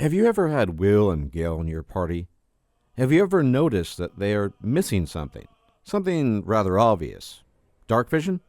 Have you ever had Will and Gail in your party? Have you ever noticed that they are missing something? Something rather obvious. Dark vision?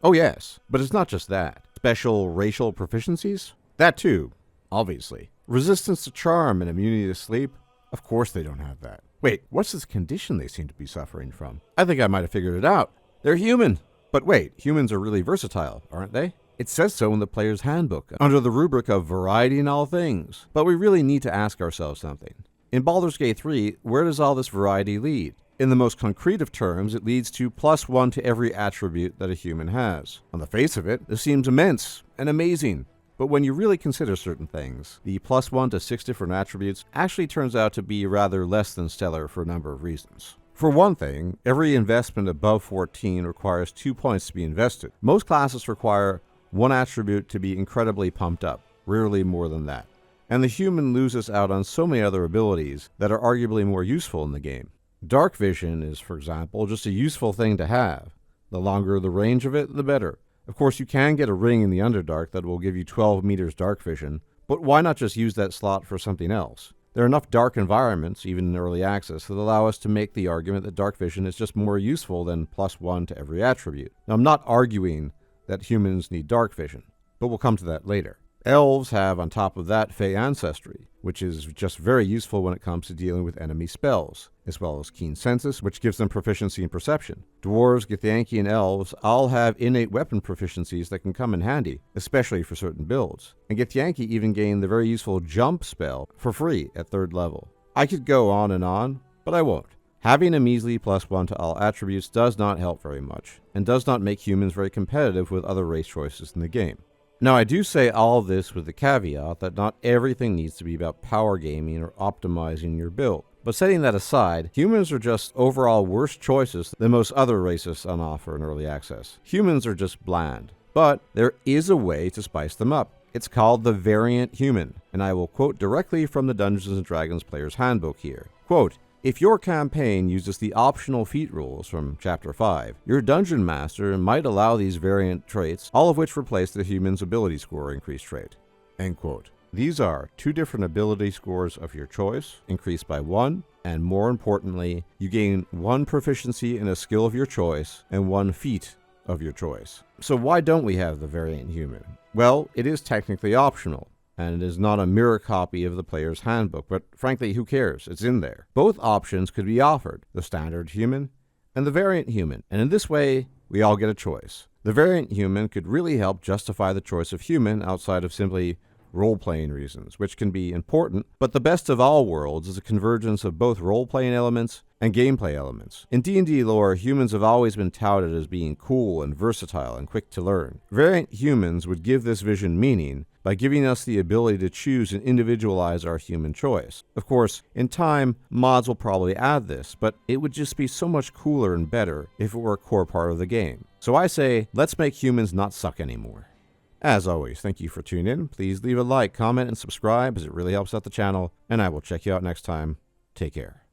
Oh yes, but it's not just that. Special racial proficiencies? That too, obviously. Resistance to charm and immunity to sleep? Of course they don't have that. Wait, what's this condition they seem to be suffering from? I think I might have figured it out. They're human! But wait, humans are really versatile, aren't they? It says so in the player's handbook, under the rubric of variety in all things. But we really need to ask ourselves something. In Baldur's Gate 3, where does all this variety lead? In the most concrete of terms, it leads to +1 to every attribute that a human has. On the face of it, this seems immense and amazing. But when you really consider certain things, the +1 to 6 different attributes actually turns out to be rather less than stellar for a number of reasons. For one thing, every investment above 14 requires 2 points to be invested. Most classes require one attribute to be incredibly pumped up, rarely more than that. And the human loses out on so many other abilities that are arguably more useful in the game. Dark vision is, for example, just a useful thing to have. The longer the range of it, the better. Of course, you can get a ring in the Underdark that will give you 12 meters dark vision, but why not just use that slot for something else? There are enough dark environments, even in early access, that allow us to make the argument that dark vision is just more useful than +1 to every attribute. Now, I'm not arguing that humans need dark vision, but we'll come to that later. Elves have, on top of that, Fey ancestry, which is just very useful when it comes to dealing with enemy spells, as well as keen senses, which gives them proficiency in perception. Dwarves, Githyanki, and elves all have innate weapon proficiencies that can come in handy, especially for certain builds. And Githyanki even gain the very useful jump spell for free at 3rd level. I could go on, but I won't. Having a measly +1 to all attributes does not help very much, and does not make humans very competitive with other race choices in the game. Now, I do say all of this with the caveat that not everything needs to be about power gaming or optimizing your build. But setting that aside, humans are just overall worse choices than most other races on offer in early access. Humans are just bland. But there is a way to spice them up. It's called the variant human, and I will quote directly from the Dungeons & Dragons Player's Handbook here. Quote, "If your campaign uses the optional feat rules from Chapter 5, your Dungeon Master might allow these variant traits, all of which replace the human's ability score increase trait." End quote. These are 2 different ability scores of your choice, increased by 1, and more importantly, you gain 1 proficiency in a skill of your choice and 1 feat of your choice. So why don't we have the variant human? Well, it is technically optional, and it is not a mirror copy of the player's handbook, but frankly, who cares? It's in there. Both options could be offered, the standard human and the variant human, and in this way, we all get a choice. The variant human could really help justify the choice of human outside of simply role-playing reasons, which can be important, but the best of all worlds is a convergence of both role-playing elements and gameplay elements. In D&D lore, humans have always been touted as being cool and versatile and quick to learn. Variant humans would give this vision meaning by giving us the ability to choose and individualize our human choice. Of course, in time, mods will probably add this, but it would just be so much cooler and better if it were a core part of the game. So I say, let's make humans not suck anymore. As always, thank you for tuning in. Please leave a like, comment, and subscribe as it really helps out the channel, and I will check you out next time. Take care.